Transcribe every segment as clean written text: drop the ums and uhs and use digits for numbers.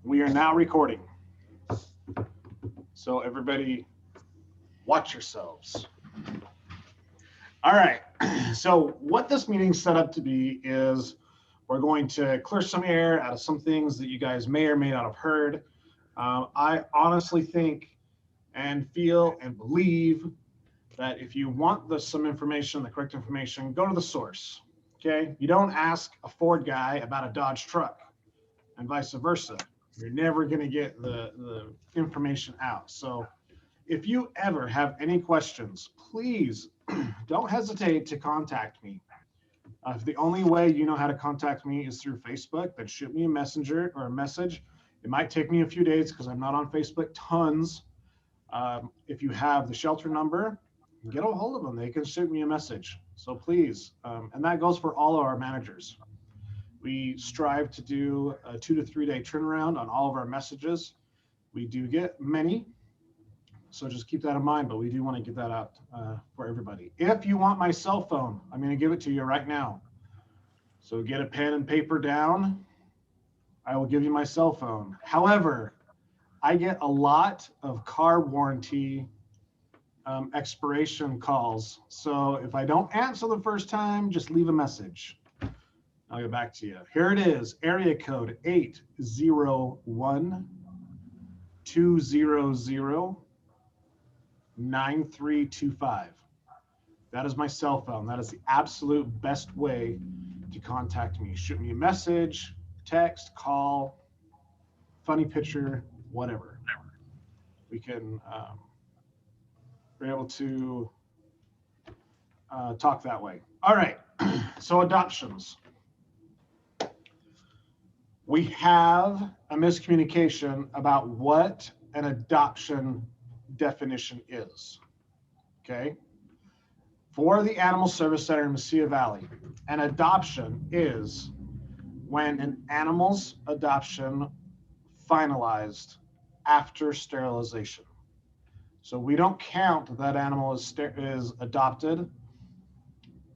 We are now recording. So everybody watch yourselves. All right. So what this meeting's set up to be is we're going to clear some air out of some things that you guys may or may not have heard. I honestly think and feel and believe that if you want some information, the correct information, go to the source. Okay. You don't ask a Ford guy about a Dodge truck and vice versa. You're never going to get the information out. So if you ever have any questions, please don't hesitate to contact me. If the only way you know how to contact me is through Facebook, then shoot me a messenger or a message. It might take me a few days because I'm not on Facebook tons. If you have the shelter number, get a hold of them. They can shoot me a message. So please, and that goes for all of our managers. We strive to do a 2 to 3 day turnaround on all of our messages. We do get many, so just keep that in mind, but we do want to get that out for everybody. If you want my cell phone, I'm going to give it to you right now. So get a pen and paper down. I will give you my cell phone. However, I get a lot of car warranty expiration calls. So if I don't answer the first time, just leave a message. I'll get back to you. Here it is, area code 801-200-9325. That is my cell phone. That is the absolute best way to contact me. Shoot me a message, text, call, funny picture, whatever. We can be able to talk that way. All right, so adoptions. We have a miscommunication about what an adoption definition is, okay? For the Animal Service Center in Mesilla Valley, an adoption is when an animal's adoption finalized after sterilization. So we don't count that animal is adopted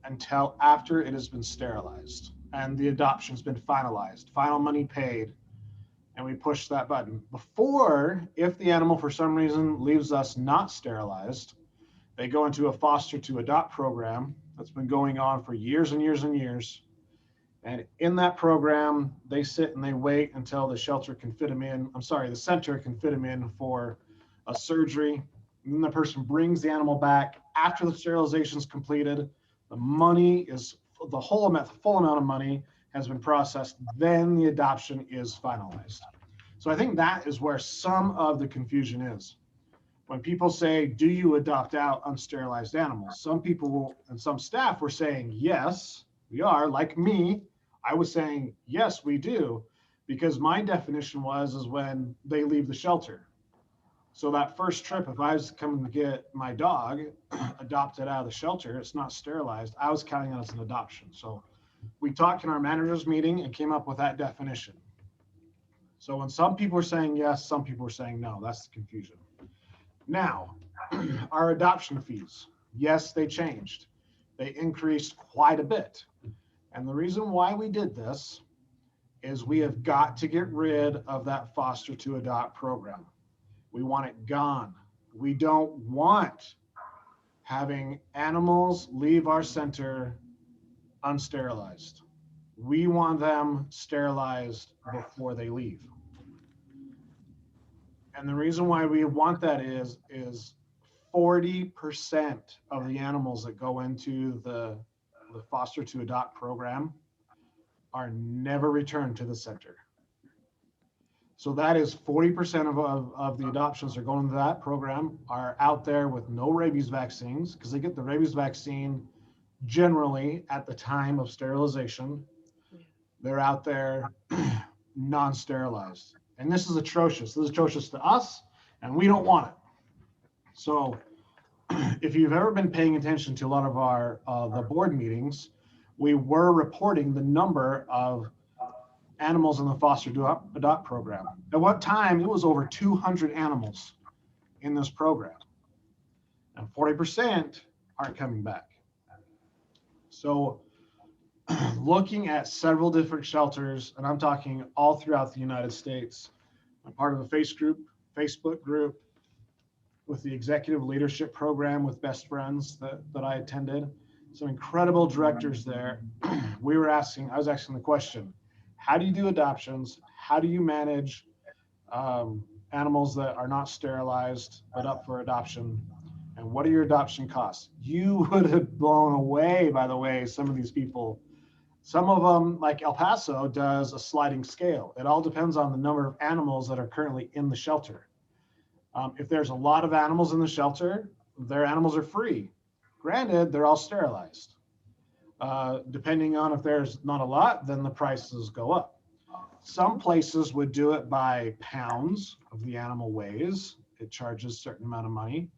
until after it has been sterilized and the adoption's been finalized, final money paid, and we push that button. Before, if the animal for some reason leaves us not sterilized, they go into a foster to adopt program that's been going on for years and years and years. And in that program, they sit and they wait until the shelter can fit them in. The center can fit them in for a surgery. And then the person brings the animal back after the sterilization is completed. The money is the full amount of money has been processed. Then the adoption is finalized. So I think that is where some of the confusion is. When people say, do you adopt out unsterilized animals? Some people and some staff were saying, yes, we are. Like me, I was saying, yes, we do, because my definition is when they leave the shelter. So that first trip, if I was coming to get my dog adopted out of the shelter, it's not sterilized, I was counting it as an adoption. So we talked in our managers meeting and came up with that definition. So when some people were saying yes, some people were saying no, that's the confusion. Now, our adoption fees, yes, they changed. They increased quite a bit. And the reason why we did this is we have got to get rid of that foster to adopt program. We want it gone. We don't want having animals leave our center unsterilized. We want them sterilized before they leave. And the reason why we want that is 40% of the animals that go into the foster to adopt program are never returned to the center. So that is 40% of the adoptions that are going into that program are out there with no rabies vaccines, because they get the rabies vaccine generally at the time of sterilization. They're out there non-sterilized. And this is atrocious. This is atrocious to us, and we don't want it. So if you've ever been paying attention to a lot of our the board meetings, we were reporting the number of animals in the foster to adopt program. At what time, it was over 200 animals in this program, and 40% aren't coming back. So looking at several different shelters, and I'm talking all throughout the United States, I'm part of a Facebook group with the executive leadership program with Best Friends that I attended. Some incredible directors there. I was asking the question, how do you do adoptions? How do you manage animals that are not sterilized but up for adoption? And what are your adoption costs? You would have blown away, by the way, some of these people. Some of them, like El Paso, does a sliding scale. It all depends on the number of animals that are currently in the shelter. If there's a lot of animals in the shelter, their animals are free. Granted, they're all sterilized. Depending on if there's not a lot, then the prices go up. Some places would do it by pounds of the animal weighs. It charges a certain amount of money.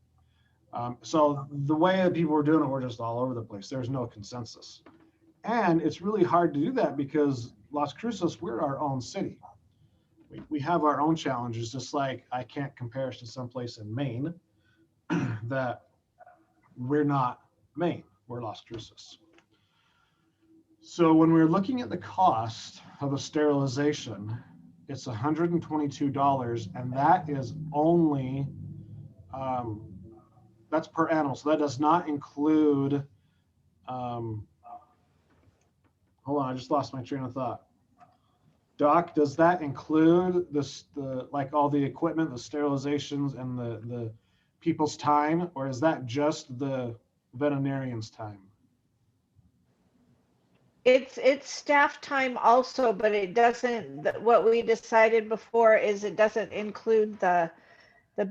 So the way that people were doing it were just all over the place. There's no consensus. And it's really hard to do that because Las Cruces, we're our own city. We have our own challenges, just like I can't compare us to someplace in Maine that we're not Maine, we're Las Cruces. So when we're looking at the cost of a sterilization, it's $122, and that is only, that's per animal. So that does not include, hold on, I just lost my train of thought. Doc, does that include like all the equipment, the sterilizations, and the people's time, or is that just the veterinarian's time? It's staff time also, but it doesn't, what we decided before is it doesn't include the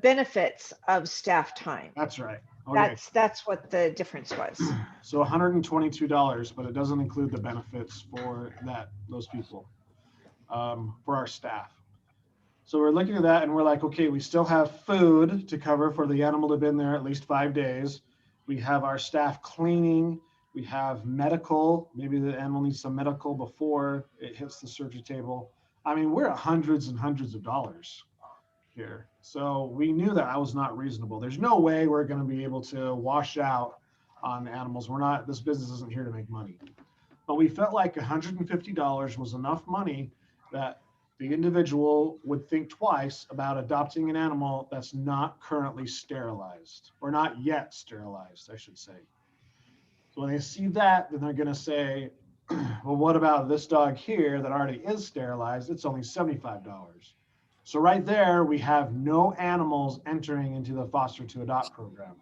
benefits of staff time. That's right. Okay. That's what the difference was. So $122, but it doesn't include the benefits for those people, for our staff. So we're looking at that and we're like, okay, we still have food to cover for the animal to have been there at least 5 days. We have our staff cleaning. We have medical. Maybe the animal needs some medical before it hits the surgery table. I mean, we're at hundreds and hundreds of dollars here. So we knew that was not reasonable. There's no way we're going to be able to wash out on animals. This business isn't here to make money. But we felt like $150 was enough money that the individual would think twice about adopting an animal that's not currently sterilized, or not yet sterilized, I should say. So when they see that, then they're going to say, well, what about this dog here that already is sterilized? It's only $75. So right there, we have no animals entering into the foster to adopt program.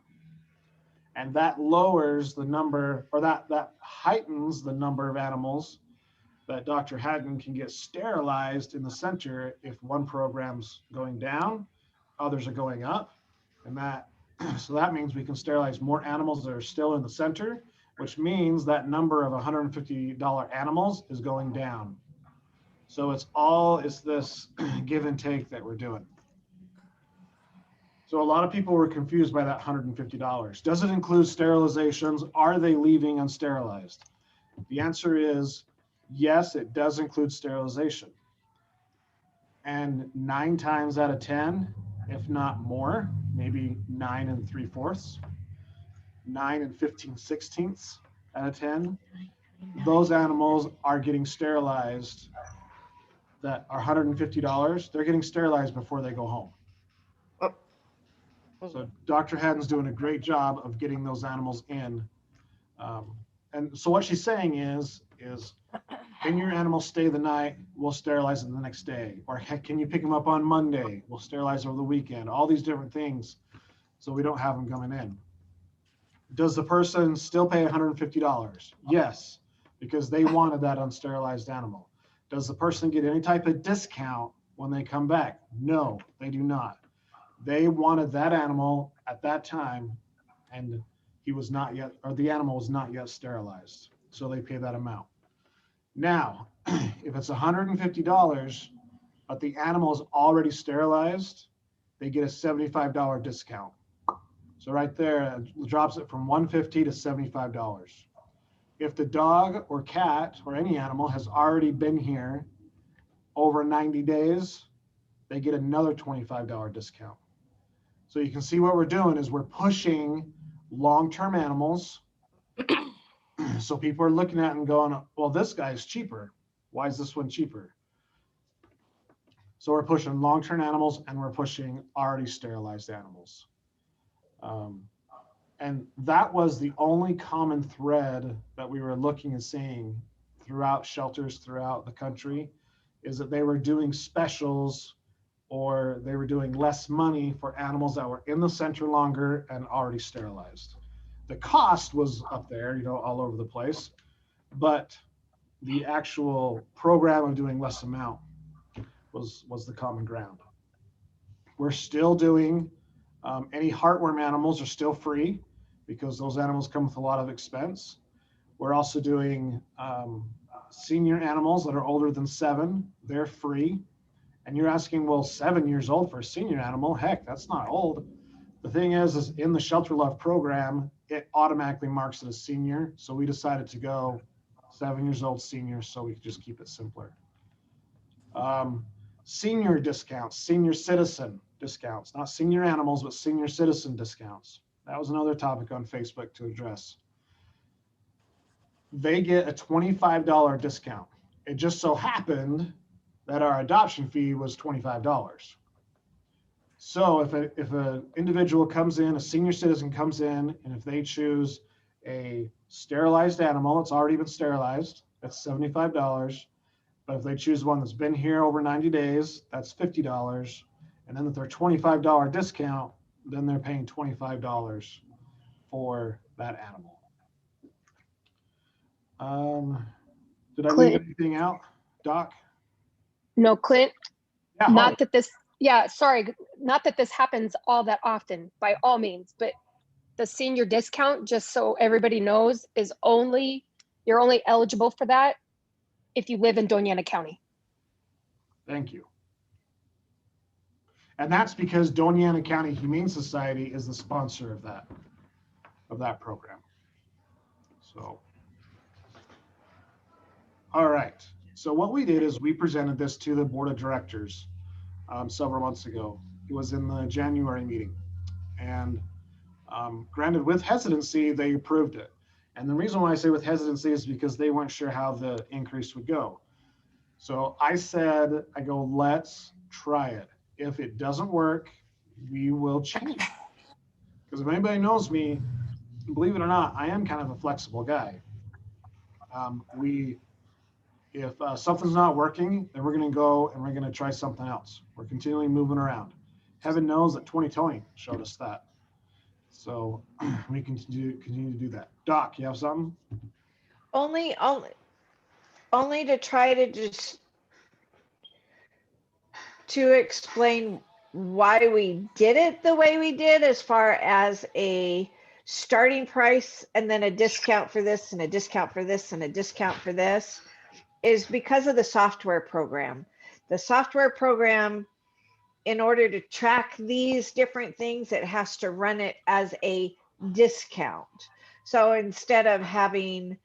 And that lowers the number, or that heightens the number of animals that Dr. Haddon can get sterilized in the center if one program's going down, others are going up. And so that means we can sterilize more animals that are still in the center, which means that number of $150 animals is going down. So it's this give and take that we're doing. So a lot of people were confused by that $150. Does it include sterilizations? Are they leaving unsterilized? The answer is yes, it does include sterilization. And 9 times out of 10, if not more, maybe 9 3/4, 9 15/16 out of 10, those animals are getting sterilized that are $150. They're getting sterilized before they go home. So Dr. Haddon's doing a great job of getting those animals in. And so what she's saying is, can your animal stay the night? We'll sterilize it the next day. Or can you pick them up on Monday? We'll sterilize over the weekend. All these different things so we don't have them coming in. Does the person still pay $150? Yes, because they wanted that unsterilized animal. Does the person get any type of discount when they come back? No, they do not. They wanted that animal at that time, and he was not yet, or the animal was not yet sterilized. So they pay that amount. Now, if it's $150, but the animal is already sterilized, they get a $75 discount. So right there, it drops it from $150 to $75. If the dog or cat or any animal has already been here over 90 days, they get another $25 discount. So you can see what we're doing is we're pushing long-term animals. So people are looking at it and going, well, this guy's cheaper. Why is this one cheaper? So we're pushing long-term animals and we're pushing already sterilized animals. And that was the only common thread that we were looking and seeing throughout shelters throughout the country, is that they were doing specials or they were doing less money for animals that were in the center longer and already sterilized. The cost was up there, you know, all over the place, but the actual program of doing less amount was the common ground. We're still doing any heartworm animals are still free because those animals come with a lot of expense. We're also doing senior animals that are older than 7. They're free. And you're asking, well, 7 years old for a senior animal? Heck, that's not old. The thing is in the Shelter Love program, it automatically marks it as senior. So we decided to go 7 years old senior so we could just keep it simpler. Senior discounts, senior citizen discounts, not senior animals, but senior citizen discounts. That was another topic on Facebook to address. They get a $25 discount. It just so happened that our adoption fee was $25. So if an individual comes in, a senior citizen comes in, and if they choose a sterilized animal, it's already been sterilized, that's $75. But if they choose one that's been here over 90 days, that's $50. And then with their $25 discount, then they're paying $25 for that animal. Did I leave anything out, Doc? No, Clint, Yeah, not that this, sorry, not that this happens all that often, by all means, but the senior discount, just so everybody knows, is you're only eligible for that if you live in Doña Ana County. Thank you. And that's because Doña Ana County Humane Society is the sponsor of that program. So, all right. So what we did is we presented this to the board of directors several months ago. It was in the January meeting, and granted, with hesitancy, they approved it. And the reason why I say with hesitancy is because they weren't sure how the increase would go. So I said, let's try it. If it doesn't work, we will change. Because if anybody knows me, believe it or not, I am kind of a flexible guy. If something's not working, then we're going to go and we're going to try something else. We're continually moving around. Heaven knows that 2020 showed us that. So we continue to do that. Doc, you have something? Only to try to just to explain why we did it the way we did, as far as a starting price and then a discount for this and a discount for this and a discount for this, is because of the software program. The software program, in order to track these different things, it has to run it as a discount. So instead of having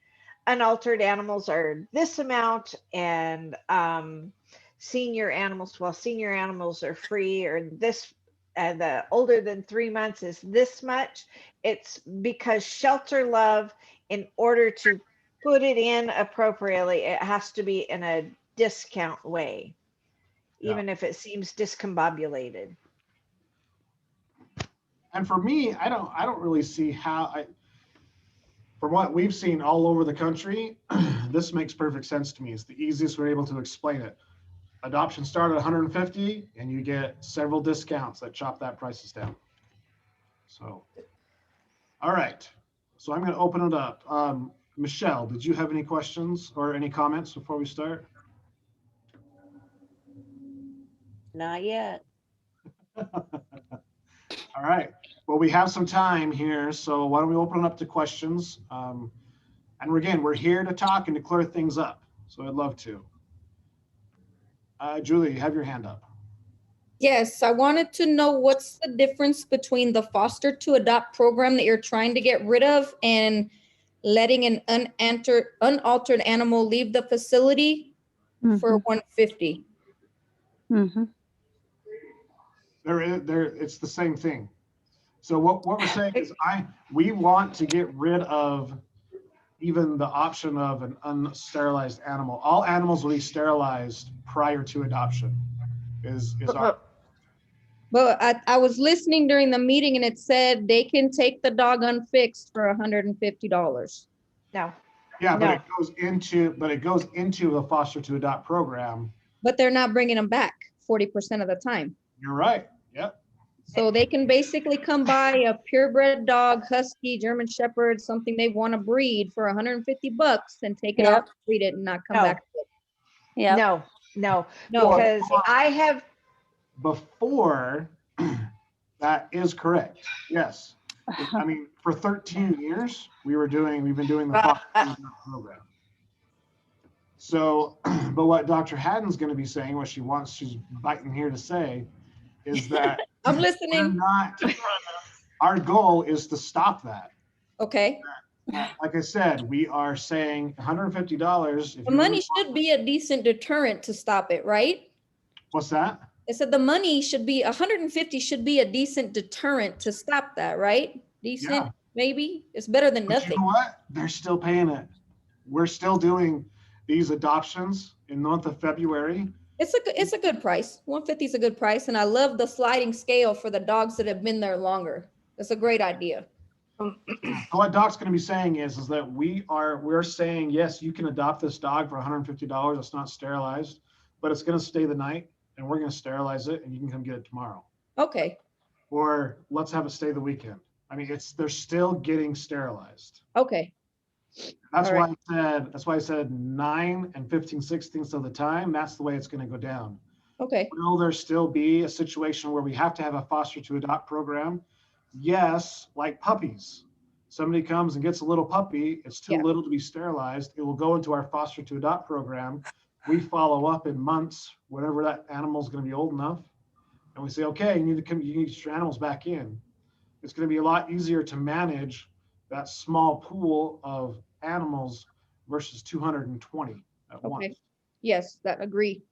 unaltered animals are this amount and senior animals, well, senior animals are free, or this, and the older than 3 months is this much. It's because Shelter Love, in order to put it in appropriately, it has to be in a discount way, even if it seems discombobulated. And for me, I don't really see how from what we've seen all over the country, this makes perfect sense to me. It's the easiest we're able to explain it. Adoption start at 150 and you get several discounts that chop that prices down. So, all right. So I'm going to open it up. Michelle, did you have any questions or any comments before we start? Not yet. All right. Well, we have some time here, so why don't we open it up to questions? And again, we're here to talk and to clear things up, so I'd love to. Julie, you have your hand up. Yes, I wanted to know what's the difference between the foster to adopt program that you're trying to get rid of and letting an unaltered animal leave the facility for $150. It's the same thing. So what we're saying is we want to get rid of even the option of an unsterilized animal. All animals will be sterilized prior to adoption. is our, But I was listening during the meeting and it said they can take the dog unfixed for $150. No, yeah, but No. it goes into a foster to adopt program. But they're not bringing them back 40% of the time. You're right. Yep. So they can basically come buy a purebred dog, husky, German shepherd, something they want to breed for $150 and take it Yep. out, breed it and not come No. back. Yeah. no, no, No, because I have, Before, that is correct. Yes. I mean, for 13 years, we've been doing the foster to adopt program. So, but what Dr. Haddon's going to be saying, what she's biting here to say, is that I'm listening. our goal is to stop that. Okay. Like I said, we are saying $150. The money should be a decent deterrent to stop it, right? What's that? I said the money should be 150 should be a decent deterrent to stop that, right? Decent, Yeah. maybe. It's better than But nothing. you know what? They're still paying it. We're still doing these adoptions in the month of February. It's a good price. 150 is a good price, and I love the sliding scale for the dogs that have been there longer. That's a great idea. What Doc's going to be saying is that we're saying, yes, you can adopt this dog for $150. It's not sterilized, but it's going to stay the night, and we're going to sterilize it, and you can come get it tomorrow. Okay. Or let's have it stay the weekend. I mean, they're still getting sterilized. Okay. That's All why right. that's why I said 9 and 15/16 of the time. That's the way it's going to go down. Okay. Will there still be a situation where we have to have a foster to adopt program? Yes, like puppies. Somebody comes and gets a little puppy. It's too Yeah. little to be sterilized. It will go into our foster to adopt program. We follow up in months, whenever that animal is going to be old enough, and we say, okay, you need to get your animals back in. It's going to be a lot easier to manage that small pool of animals versus 220 at Okay. once. Yes, that agree.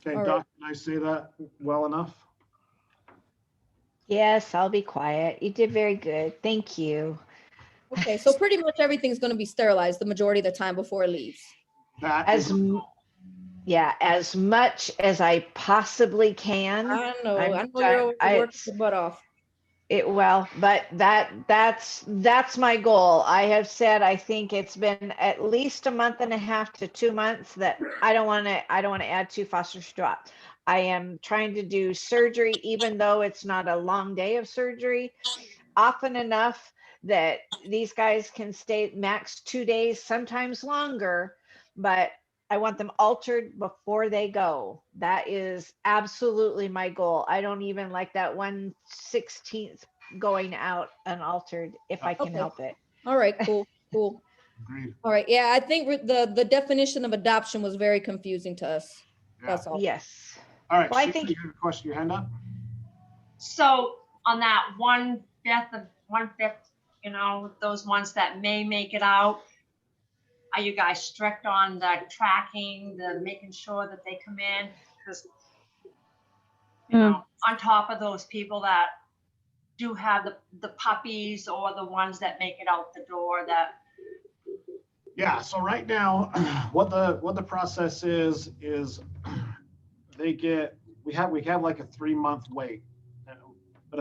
Okay, All Doc, right. can I say that well enough? yes, I'll be quiet. You did very good. Thank you. Okay, so pretty much everything's going to be sterilized the majority of the time before it leaves. That As is, Yeah, as much as I possibly can. I know. I'm I know try- you're always I- working your butt off. But that's my goal. I have said I think it's been at least a month and a half to 2 months that I don't want to add 2 foster drop. I am trying to do surgery, even though it's not a long day of surgery, often enough that these guys can stay max 2 days, sometimes longer, but I want them altered before they go. That is absolutely my goal. I don't even like that 1/16 going out unaltered if I can Okay. help it. All right, cool, cool. agreed. All right, yeah, I think the definition of adoption was very confusing to us. Yeah. That's all. Yes. All right, Well, I Sheila, think- you have a question, your hand up? So on that 1/5, those ones that may make it out, are you guys strict on the tracking, the making sure that they come in? Because, on top of those people that do have the puppies or the ones that make it out the door that, Yeah, so right now, what the process is we have like a 3-month wait, but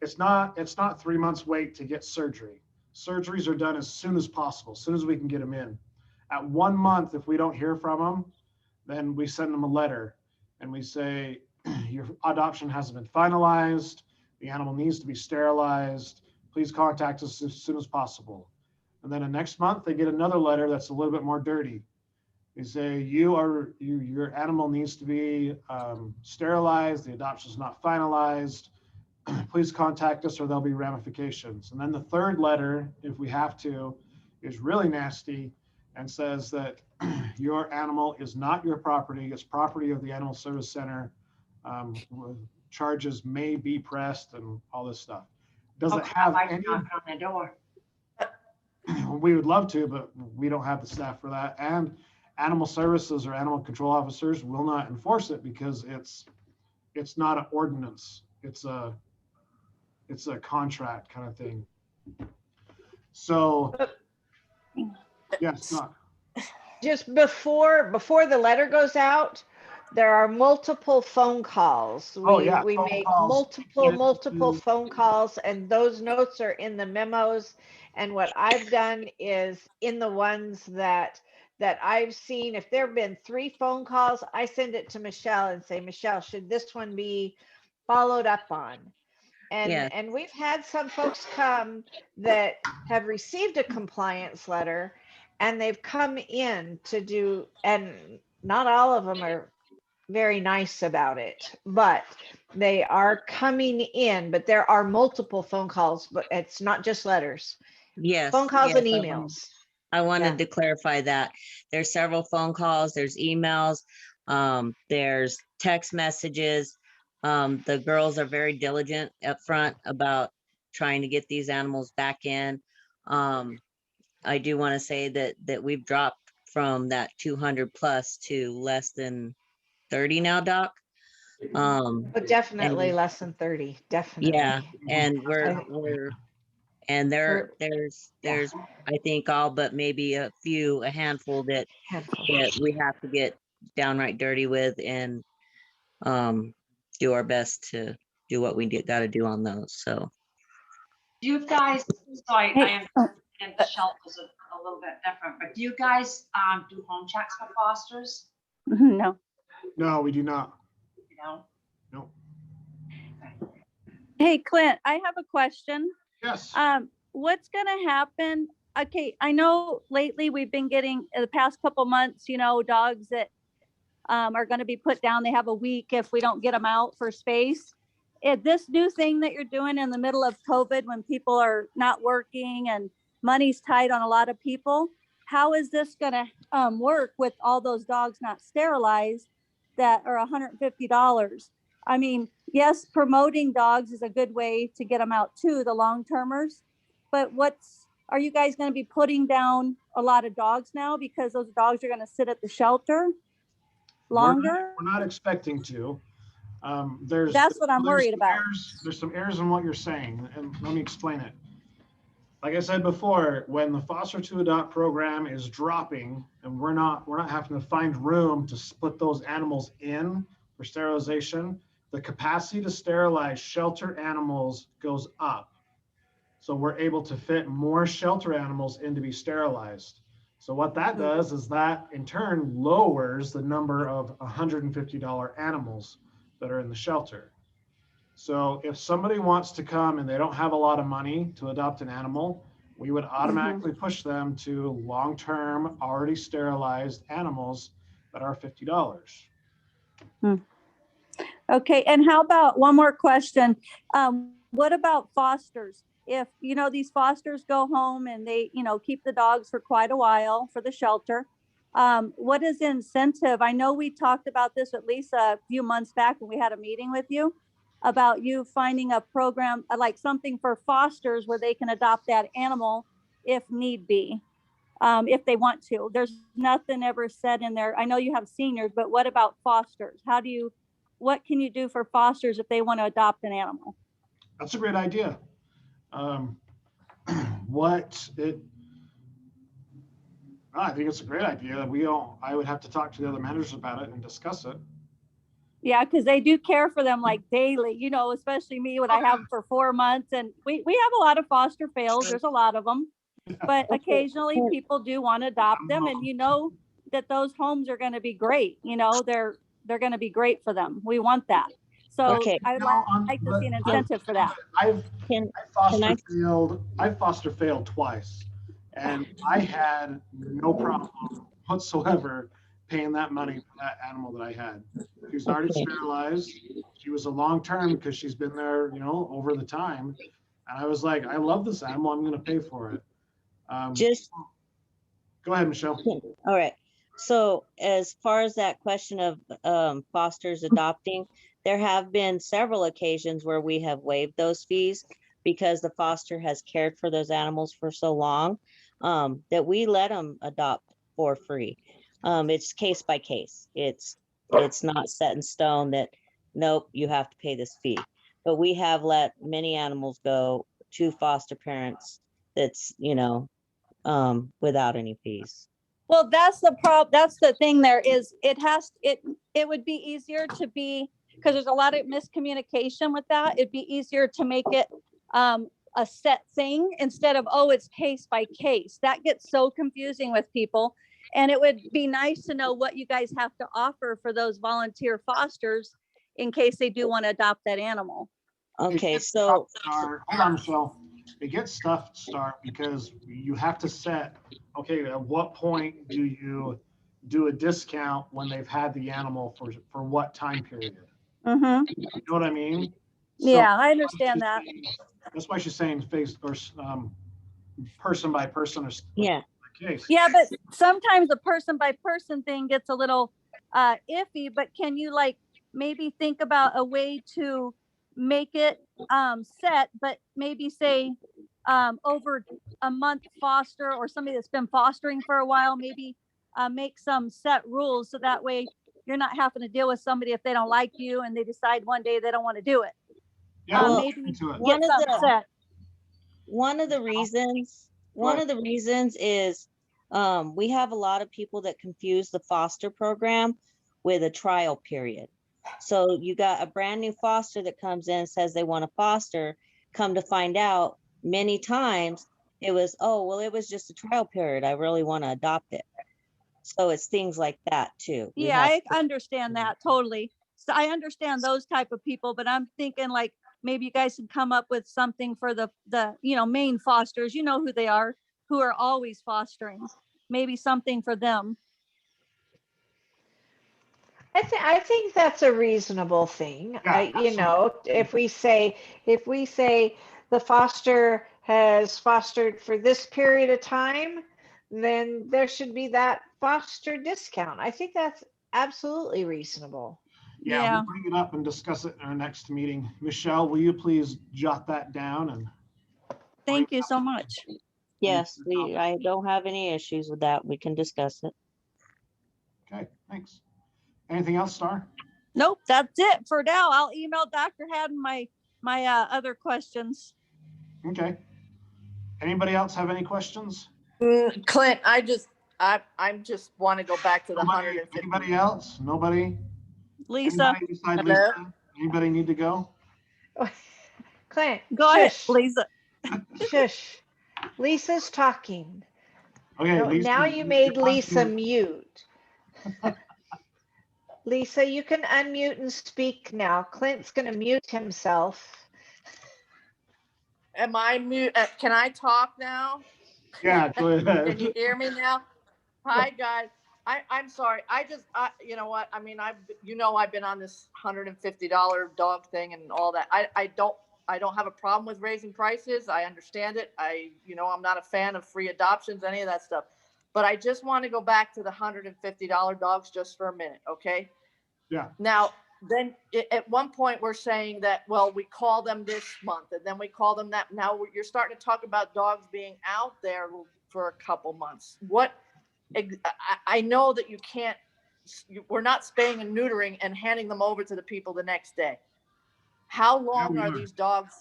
it's not 3 months wait to get surgery. Surgeries are done as soon as possible, as soon as we can get them in. At 1 month, if we don't hear from them, then we send them a letter and we say, your adoption hasn't been finalized. The animal needs to be sterilized. Please contact us as soon as possible. And then the next month, they get another letter that's a little bit more dirty. They say, your animal needs to be sterilized. The adoption is not finalized. Please contact us or there'll be ramifications. And then the third letter, if we have to, is really nasty and says that your animal is not your property. It's property of the Animal Service Center. Charges may be pressed and all this stuff. Does it have like any? knocking on the door. We would love to, but we don't have the staff for that. And animal services or animal control officers will not enforce it because it's not an ordinance. It's a contract kind of thing. So, yes, Just before the letter goes out, there are multiple phone calls. Oh, yeah, We phone make calls. multiple phone calls, and those notes are in the memos. And what I've done is in the ones that I've seen, if there have been 3 phone calls, I send it to Michelle and say, Michelle, should this one be followed up on? Yeah. And we've had some folks come that have received a compliance letter, and they've come in to do, and not all of them are very nice about it, but they are coming in. But there are multiple phone calls, but it's not just letters, Yes. phone calls yes, and emails. I wanted Yeah. to clarify that. There's several phone calls, there's emails, there's text messages. The girls are very diligent up front about trying to get these animals back in. I do want to say that we've dropped from that 200 plus to less than 30 now, Doc. But definitely And less than 30, yeah, definitely. and I- and We're- there's I think all but maybe a handful that handful. we have to get downright dirty with and do our best to do what we got to do on those. So Do you guys, so I Hey, understand the shelters are a little bit different, but do you guys do home checks for fosters? no. No, we do not. You know? No. Hey, Clint, I have a question. Yes. What's going to happen? Okay, I know lately we've been getting the past couple months, dogs that are going to be put down. They have a week if we don't get them out for space. This new thing that you're doing in the middle of COVID when people are not working and money's tight on a lot of people, how is this going to work with all those dogs not sterilized that are $150? I mean, yes, promoting dogs is a good way to get them out too, the long-termers, but are you guys going to be putting down a lot of dogs now because those dogs are going to sit at the shelter longer? We're not expecting to. There's That's what I'm there's worried some about. There's some errors in what you're saying, and let me explain it. Like I said before, when the foster to adopt program is dropping, and we're not having to find room to split those animals in for sterilization, the capacity to sterilize shelter animals goes up. So we're able to fit more shelter animals in to be sterilized. So what that does is that in turn lowers the number of $150 animals that are in the shelter. So if somebody wants to come and they don't have a lot of money to adopt an animal, we would automatically push them to long-term, already sterilized animals that are $50. Okay, and how about one more question? What about fosters? If, these fosters go home and they, keep the dogs for quite a while for the shelter, what is the incentive? I know we talked about this at least a few months back when we had a meeting with you about you finding a program, like something for fosters where they can adopt that animal if need be, if they want to. There's nothing ever said in there. I know you have seniors, but what about fosters? What can you do for fosters if they want to adopt an animal? That's a great idea. I think it's a great idea. I would have to talk to the other managers about it and discuss it. Yeah, because they do care for them like daily, especially me when I have them for 4 months. And we have a lot of foster fails. There's a lot of them. But occasionally people do want to adopt them. And that those homes are going to be great. They're going to be great for them. We want that. So Okay. I'd like to see an incentive for that. I've can foster failed twice, and I had no problem whatsoever paying that money for that animal that I had. She was already sterilized. She was a long term because she's been there, over the time. And I was like, I love this animal. I'm going to pay for it. just Go ahead, Michelle. all right. So as far as that question of fosters adopting, there have been several occasions where we have waived those fees because the foster has cared for those animals for so long that we let them adopt for free. It's case by case. It's not set in stone that, nope, you have to pay this fee. But we have let many animals go to foster parents that's, without any fees. Well, that's the problem. That's the thing there is it would be easier to be, because there's a lot of miscommunication with that. It'd be easier to make it a set thing instead of, oh, it's case by case. That gets so confusing with people. And it would be nice to know what you guys have to offer for those volunteer fosters in case they do want to adopt that animal. Okay, so Hold on, Michelle. It gets stuff to start because you have to set, okay, at what point do you do a discount when they've had the animal for what time period? Mm-hmm. You know what I mean? Yeah, I understand that. That's why she's saying face or person by person or yeah, case. Yeah, but sometimes the person by person thing gets a little iffy, but can you like maybe think about a way to make it set, but maybe say over a month foster or somebody that's been fostering for a while, maybe make some set rules so that way you're not having to deal with somebody if they don't like you and they decide one day they don't want to do it. Yeah, Well, maybe into it. get something set. one of the reasons is we have a lot of people that confuse the foster program with a trial period. So you got a brand new foster that comes in, says they want to foster, come to find out many times it was, oh, well, it was just a trial period. I really want to adopt it. So it's things like that too. Yeah, I understand that totally. So I understand those type of people, but I'm thinking like maybe you guys can come up with something for the main fosters, who they are, who are always fostering, maybe something for them. I think that's a reasonable thing. Yeah, If we say the foster has fostered for this period of time, then there should be that foster discount. I think that's absolutely reasonable. Yeah, Yeah. we'll bring it up and discuss it in our next meeting. Michelle, will you please jot that down? And Thank you so much. Yes, I don't have any issues with that. We can discuss it. Okay, thanks. Anything else, Star? Nope, that's it for now. I'll email Dr. Haddon my other questions. Okay. Anybody else have any questions? Clint, I just want to go back to the Nobody, 150. anybody else? Nobody? Lisa, Anybody beside Hello? Lisa? Anybody need to go? Clint, go ahead, shush, Lisa. shush. Lisa's talking. Okay, No, Lisa, now you made you're on Lisa mute. mute. Lisa, you can unmute and speak now. Clint's going to mute himself. Am I mute? Can I talk now? Yeah, go Can ahead. you hear me now? Hi, guys. I'm sorry. You know what? I mean, I've been on this $150 dog thing and all that. I don't have a problem with raising prices. I understand it. I'm not a fan of free adoptions, any of that stuff. But I just want to go back to the $150 dogs just for a minute, okay? Yeah. Now, then at one point we're saying that, well, we call them this month and then we call them that. Now you're starting to talk about dogs being out there for a couple months. I know that you can't, we're not spaying and neutering and handing them over to the people the next day. How long are these dogs?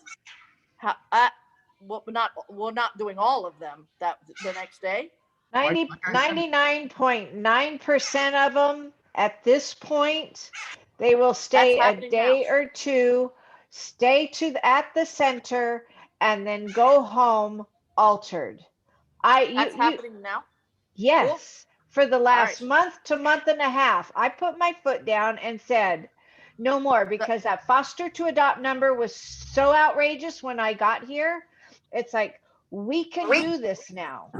We're not doing all of them the next day. 99.9% of them at this point, they will stay a day or two, stay at the center, and then go home altered. That's happening now? Yes. Cool. For the last month to month and a half, I put my foot down and said, no more, because that foster to adopt number was so outrageous when I got here. It's like, we can do this now.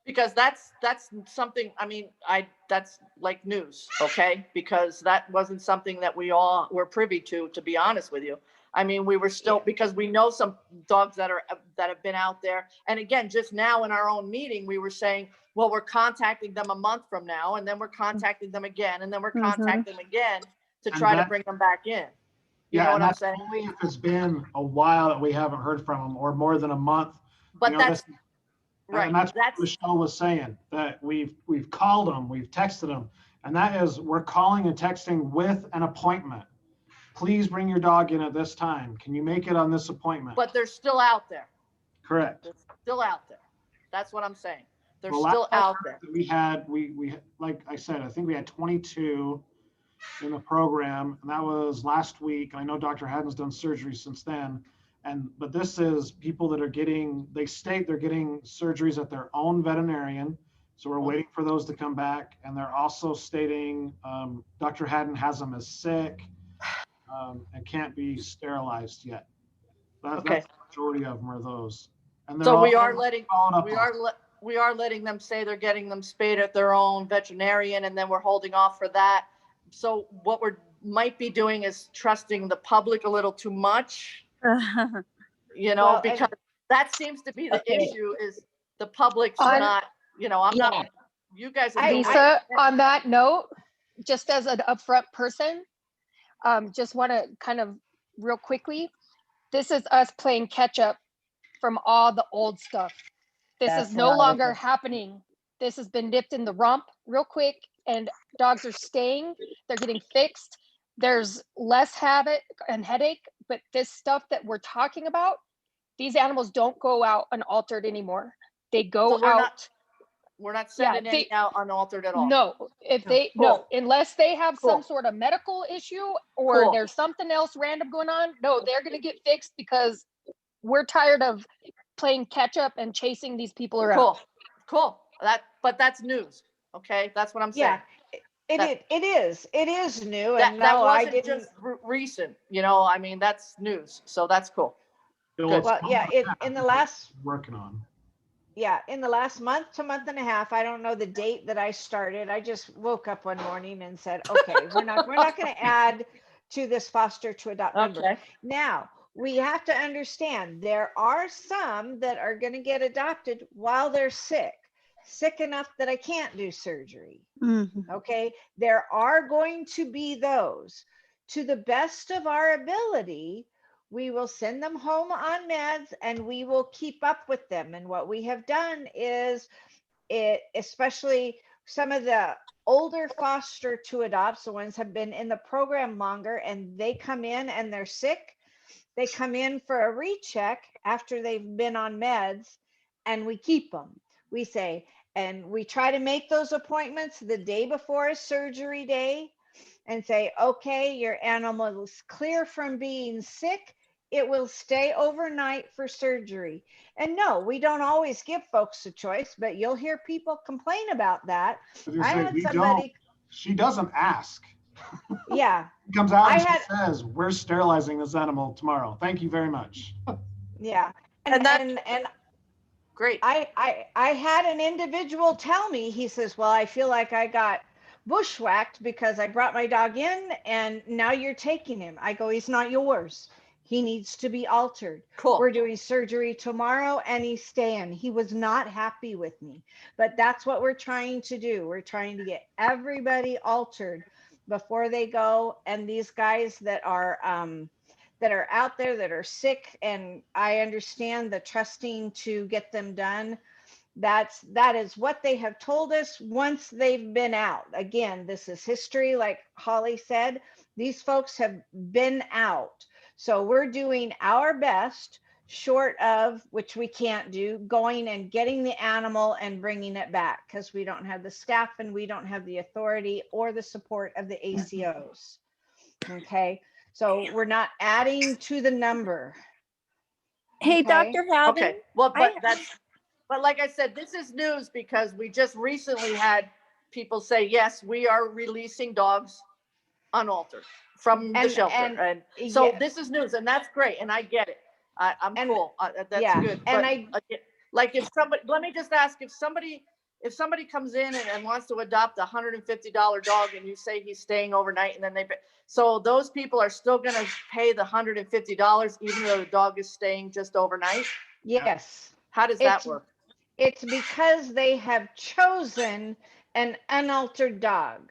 Because that's something, I mean, that's like news, okay? Because that wasn't something that we all were privy to be honest with you. I mean, we were still, because we know some dogs that have been out there. And again, just now in our own meeting, we were saying, well, we're contacting them a month from now, and then we're contacting them again, and then we're contacting them again to try to bring them back in. You know what I'm saying? Only if it's been a while that we haven't heard from them, or more than a month. But that's right. And that's what Michelle was saying, that we've called them, we've texted them, and that is, we're calling and texting with an appointment. Please bring your dog in at this time. Can you make it on this appointment? But they're still out there. Correct. They're still out there. That's what I'm saying. They're The last still out there. that we had, we like I said, I think we had 22 in the program, and that was last week. I know Dr. Haddon's done surgery since then, but this is people that are getting, they state they're getting surgeries at their own veterinarian. So we're waiting for those to come back, and they're also stating Dr. Haddon has them as sick and can't be sterilized yet. Okay. That's the majority of them are those. And they're So all we are letting, following up we on are, we are letting them say they're getting them spayed at their own veterinarian, and then we're holding off for that. So what we're might be doing is trusting the public a little too much, you know, Well, and- because that seems to be the Okay. issue is the public's On- not, you know, I'm Yeah. not, you guys are doing. Lisa, on that note, just as an upfront person, just want to kind of real quickly, this is us playing catch up from all the old stuff. This That's is no what I was longer gonna- happening. This has been nipped in the rump real quick, and dogs are staying. They're getting fixed. There's less habit and headache, but this stuff that we're talking about, these animals don't go out unaltered anymore. They go So we're out. not- We're not sending any out unaltered at all. No, if they, Cool. no, unless they have some Cool. sort of medical issue or Cool. there's something else random going on, no, they're gonna get fixed because we're tired of playing catch up and chasing these people around. Cool, cool. But that's news. Okay, that's what I'm saying. Yeah, That- it is new, That and no, I wasn't didn't. just recent, you know, I mean, that's news, so that's cool. It's Well, yeah, in the last, working on. yeah, in the last month to month and a half, I don't know the date that I started. I just woke up one morning and said, okay, we're not going to add to this foster to adopt number. Okay, Now, we have to understand there are some that are going to get adopted while they're sick enough that I can't do surgery. Mhm. Okay, there are going to be those. To the best of our ability, we will send them home on meds and we will keep up with them. And what we have done is, especially some of the older foster to adopts, the ones have been in the program longer and they come in and they're sick, they come in for a recheck after they've been on meds, and we keep them. We say, and we try to make those appointments the day before a surgery day and say, okay, your animal is clear from being sick. It will stay overnight for surgery. And no, we don't always give folks a choice, but you'll hear people complain about that. I had somebody, She doesn't ask. yeah, She comes out I and she had- says, we're sterilizing this animal tomorrow. Thank you very much. yeah. And that- And great. I had an individual tell me, he says, well, I feel like I got bushwhacked because I brought my dog in and now you're taking him. I go, he's not yours. He needs to be altered. Cool. We're doing surgery tomorrow and he's staying. He was not happy with me, but that's what we're trying to do. We're trying to get everybody altered before they go. And these guys that are out there that are sick, and I understand the trusting to get them done. That is what they have told us once they've been out. Again, this is history, like Holly said. These folks have been out. So we're doing our best, short of, which we can't do, going and getting the animal and bringing it back because we don't have the staff and we don't have the authority or the support of the ACOs. Okay, so we're not adding to the number. Hey, Okay. Dr. Haddon. Okay, well, I- but like I said, this is news because we just recently had people say, yes, we are releasing dogs unaltered from the And- shelter. and- And so yeah. this is news, and that's great, and I get it. I'm And- cool. That's yeah, good. and But like if somebody, let me just ask, if somebody comes in and wants to adopt a $150 dog and you say he's staying overnight and then they pay, so those people are still gonna pay the $150 even though the dog is staying just overnight? Yes. How does that It's- work? It's because they have chosen an unaltered dog.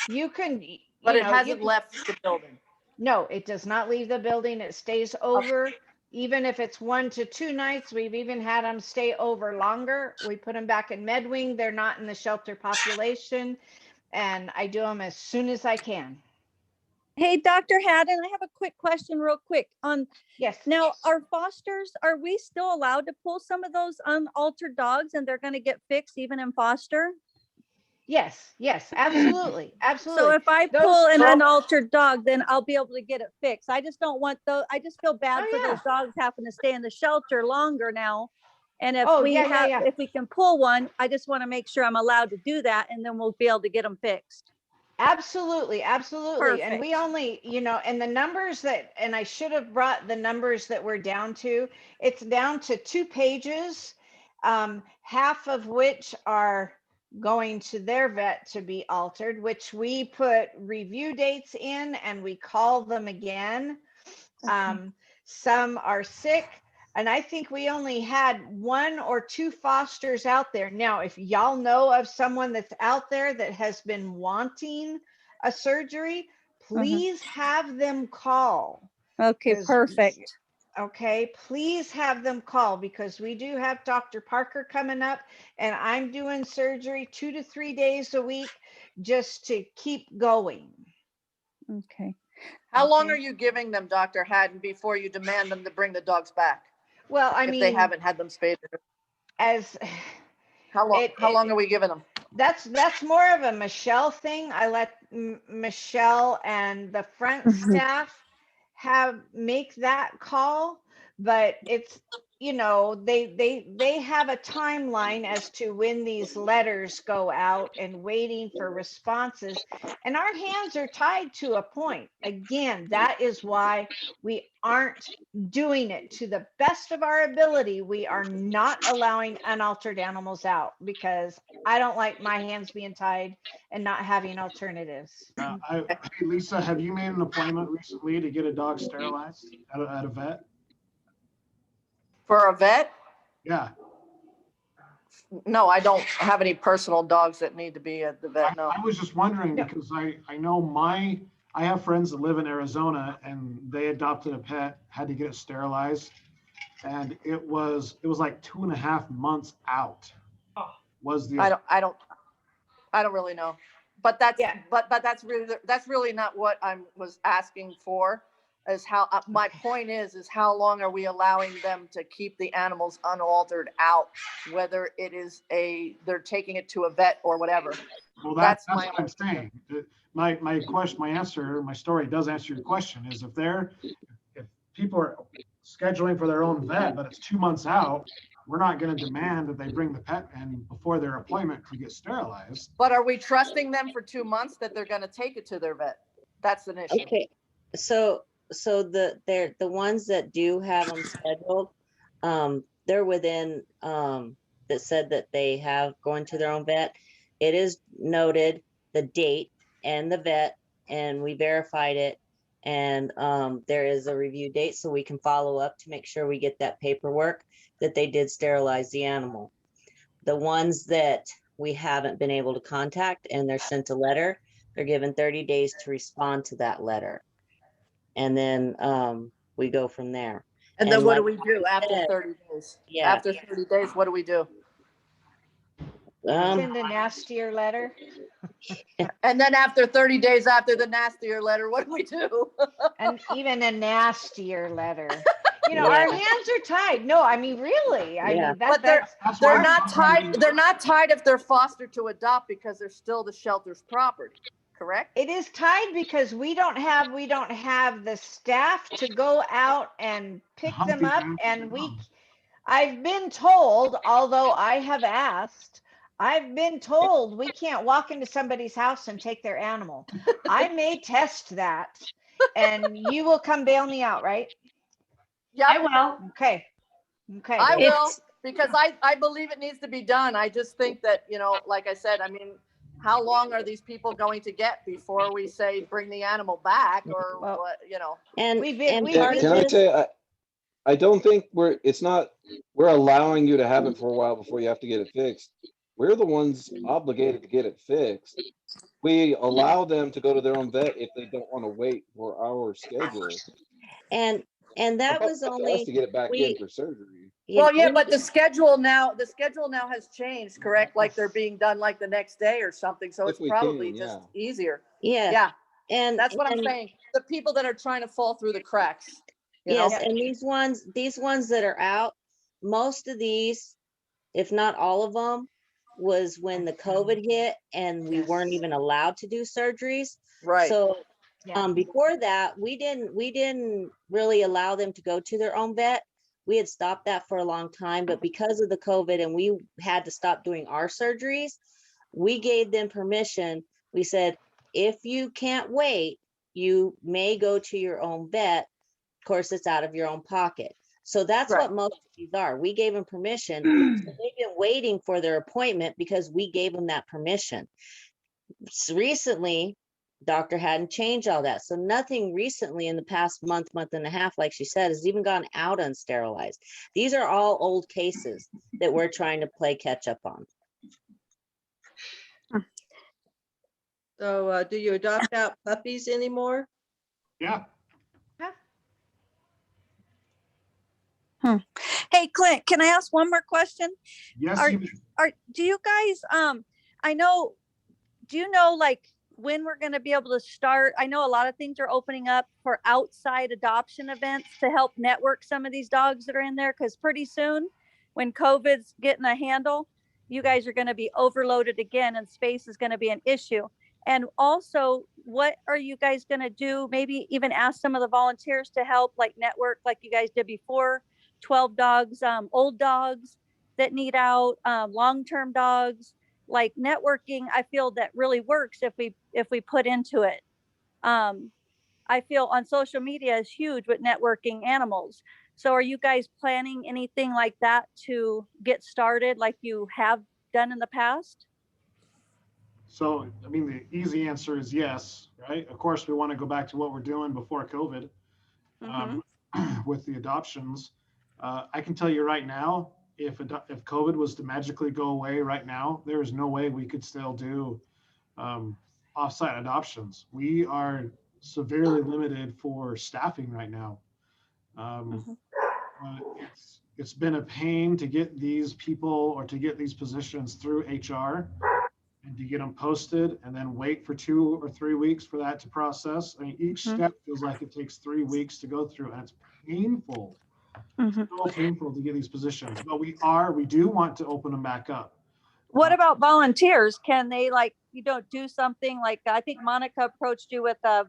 You can, But you it know, hasn't left the building. no, it does not leave the building. It stays over. Even if it's 1 to 2 nights, we've even had them stay over longer. We put them back in MedWing. They're not in the shelter population. And I do them as soon as I can. Hey, Dr. Haddon, I have a quick question real quick on Yes. now our fosters, are we still allowed to pull some of those unaltered dogs and they're going to get fixed even in foster? Yes, yes, absolutely, So absolutely. if I Those pull an dogs- unaltered dog, then I'll be able to get it fixed. I just don't want those. I just feel bad Oh, for yeah. those dogs having to stay in the shelter longer now. And if Oh, we yeah, yeah, have, yeah. if we can pull one, I just want to make sure I'm allowed to do that, and then we'll be able to get them fixed. Absolutely, absolutely. And we Perfect. only, and the numbers that, and I should have brought the numbers that we're down to, it's down to 2 pages, half of which are going to their vet to be altered, which we put review dates in and we call them again. Some are sick. And I think we only had 1 or 2 fosters out there. Now, if y'all know of someone that's out there that has been wanting a surgery, please have them call. Okay, 'Cause- perfect. Okay, please have them call because we do have Dr. Parker coming up and I'm doing surgery 2 to 3 days a week just to keep going. Okay. How long Okay. are you giving them, Dr. Haddon, before you demand them to bring the dogs back? Well, I If mean, they haven't had them spayed? as How long, it- how long are we giving them? that's more of a Michelle thing. I let Michelle and the front staff make that call, but it's they have a timeline as to when these letters go out and waiting for responses, and our hands are tied to a point. Again, that is why we aren't doing it to the best of our ability. We are not allowing unaltered animals out because I don't like my hands being tied and not having alternatives. Hey, Lisa, have you made an appointment recently to get a dog sterilized at a vet? For a vet? Yeah. No, I don't have any personal dogs that need to be at the vet, no. I was just wondering No. because I know I have friends that live in Arizona and they adopted a pet, had to get it sterilized. And it was like 2.5 months out was the. I don't really know. But that's, Yeah. but that's really not what I was asking for, is how, my point is how long are we allowing them to keep the animals unaltered out, whether it is they're taking it to a vet or whatever. Well, That's that's my what I'm saying. My question, my story does answer your question, is if people are scheduling for their own vet, but it's 2 months out, we're not going to demand that they bring the pet in before their appointment to get sterilized. But are we trusting them for 2 months that they're gonna take it to their vet? That's an issue. Okay, so the ones that do have them scheduled, they're within, that said that they have going to their own vet. It is noted the date and the vet, and we verified it. And there is a review date, so we can follow up to make sure we get that paperwork that they did sterilize the animal. The ones that we haven't been able to contact and they're sent a letter, they're given 30 days to respond to that letter. And then we go from there. And then And what do like we do after said, 30 days? yeah. After 30 days, what do we do? Send a nastier letter. And then after 30 days after the nastier letter, what do we do? And even a nastier letter. Yeah. Our hands are tied. No, I mean, really. I Yeah. mean, But that's They're our- not tied. They're not tied if they're fostered to adopt because they're still the shelter's property, correct? It is tied because we don't have the staff to go out and pick Hunt them the up. animals And down. I've been told, although I have asked, I've been told we can't walk into somebody's house and take their animal. I may test that and you will come bail me out, right? Yeah, I will. Okay. Okay. I will, It's- because I believe it needs to be done. I just think that, like I said, I mean, how long are these people going to get before we say, bring the animal back or Well, what, And We've been- and we've part been- of Can I this, say, I don't think we're allowing you to have it for a while before you have to get it fixed. We're the ones obligated to get it fixed. We allow them to go to their own vet if they don't want to wait for our schedule. and that But was that's up to us only to get it back in we. for surgery. well, yeah, we- but the schedule now has changed, correct? Like they're being done like the next day or something. So If it's we probably can, just yeah. easier. Yeah, Yeah. And That's what I'm and saying. The people that are trying to fall through the cracks. You know? yes, and these ones that are out, most of these, if not all of them, was when the COVID hit and we weren't Yes. even allowed to do surgeries. Right. So Yeah. before that, we didn't really allow them to go to their own vet. We had stopped that for a long time, but because of the COVID and we had to stop doing our surgeries, we gave them permission. We said, if you can't wait, you may go to your own vet. Of course, it's out of your own pocket. So that's Right. what most of these are. We gave them permission. So they've been waiting for their appointment because we gave them that permission. Recently, doctor hadn't changed all that. So nothing recently in the past month and a half, like she said, has even gone out unsterilized. These are all old cases that we're trying to play catch up on. So do you adopt out puppies anymore? Yeah. Hey, Clint, can I ask one more question? Yes, Are- you Do you guys, do you know like when we're going to be able to start? I know a lot of things are opening up for outside adoption events to help network some of these dogs that are in there. Cause pretty soon when COVID's getting a handle, you guys are going to be overloaded again and space is going to be an issue. And also, what are you guys going to do? Maybe even ask some of the volunteers to help like network like you guys did before. 12 dogs, old dogs that need out, long-term dogs, like networking. I feel that really works if we put into it. I feel on social media is huge with networking animals. So are you guys planning anything like that to get started like you have done in the past? So, I mean, the easy answer is yes, right? Of course, we want to go back to what we're doing before COVID with the adoptions. I can tell you right now, if COVID was to magically go away right now, there is no way we could still do offsite adoptions. We are severely limited for staffing right now. It's been a pain to get these people or to get these positions through HR and to get them posted and then wait for 2 or 3 weeks for that to process. I mean, each step feels like it takes 3 weeks to go through, and it's painful. So painful to get these positions, but we do want to open them back up. What about volunteers? Can they do something like, I think Monica approached you with a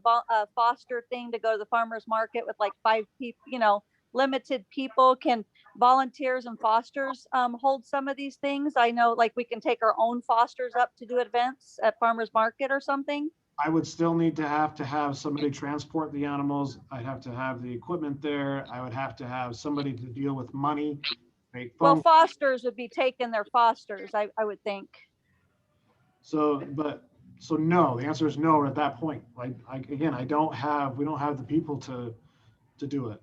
foster thing to go to the farmer's market with like 5 people, limited people. Can volunteers and fosters hold some of these things? I know like we can take our own fosters up to do events at farmer's market or something. I would still need to have somebody transport the animals. I'd have to have the equipment there. I would have to have somebody to deal with money. Well, fosters would be taking their fosters, I would think. So no, the answer is no at that point. We don't have the people to do it.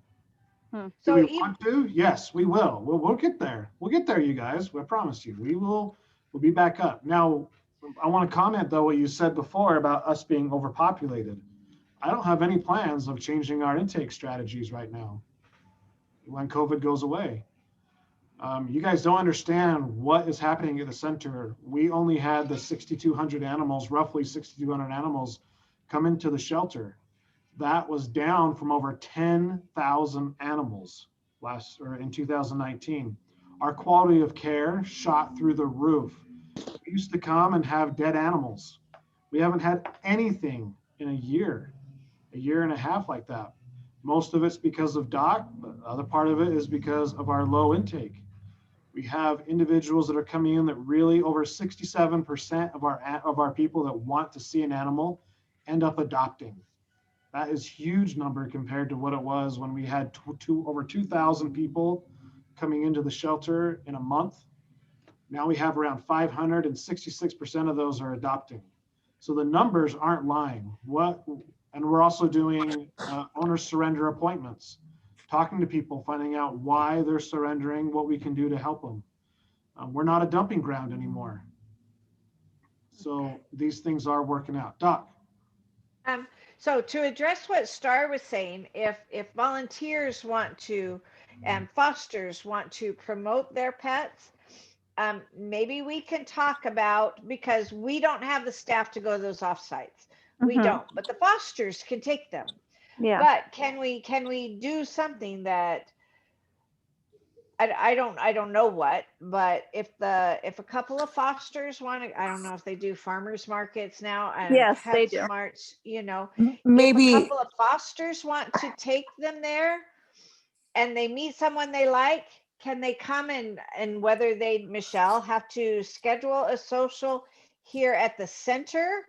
Do So we want to? Yes, we will. We'll get there. We'll get there, you guys. I promise you. We'll be back up. Now, I want to comment though what you said before about us being overpopulated. I don't have any plans of changing our intake strategies right now when COVID goes away. You guys don't understand what is happening at the center. We only had the 6,200 animals, roughly 6,200 animals come into the shelter. That was down from over 10,000 animals in 2019. Our quality of care shot through the roof. We used to come and have dead animals. We haven't had anything in a year and a half like that. Most of it's because of Doc, but the other part of it is because of our low intake. We have individuals that are coming in that really over 67% of our people that want to see an animal end up adopting. That is huge number compared to what it was when we had over 2,000 people coming into the shelter in a month. Now we have around 500 and 66% of those are adopting. So the numbers aren't lying. And we're also doing owner surrender appointments, talking to people, finding out why they're surrendering, what we can do to help them. We're not a dumping ground anymore. So these things are working out. Doc. So to address what Star was saying, if volunteers want to and fosters want to promote their pets, maybe we can talk about, because we don't have the staff to go to those offsites. We Mhm. don't, but the fosters can take them. Yeah. But can we do something that I don't know what, but if a couple of fosters want to, I don't know if they do farmers markets now and Yes, they do. PetSmarts, if a Maybe, couple of fosters want to take them there and they meet someone they like, can they come and whether they, Michelle, have to schedule a social here at the center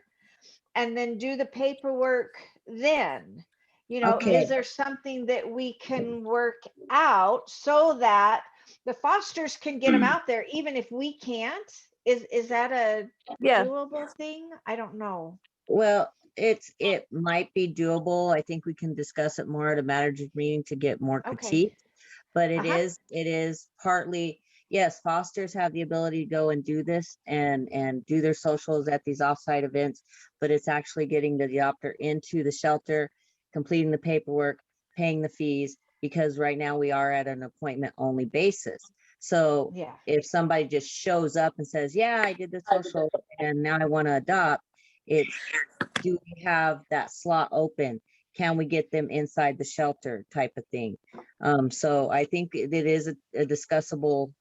and then do the paperwork then? okay, Is there something that we can work out so that the fosters can get them out there, even if we can't? Is that a Yeah. doable thing? I don't know. Well, it might be doable. I think we can discuss it more at a manager's meeting to get more Okay. critique. But it Uh-huh. is partly, yes, fosters have the ability to go and do this and do their socials at these offsite events, but it's actually getting the adopter into the shelter, completing the paperwork, paying the fees, because right now we are at an appointment only basis. So Yeah. if somebody just shows up and says, yeah, I did the social and now I want to adopt, it's, do we have that slot open? Can we get them inside the shelter type of thing? So I think it is a discussable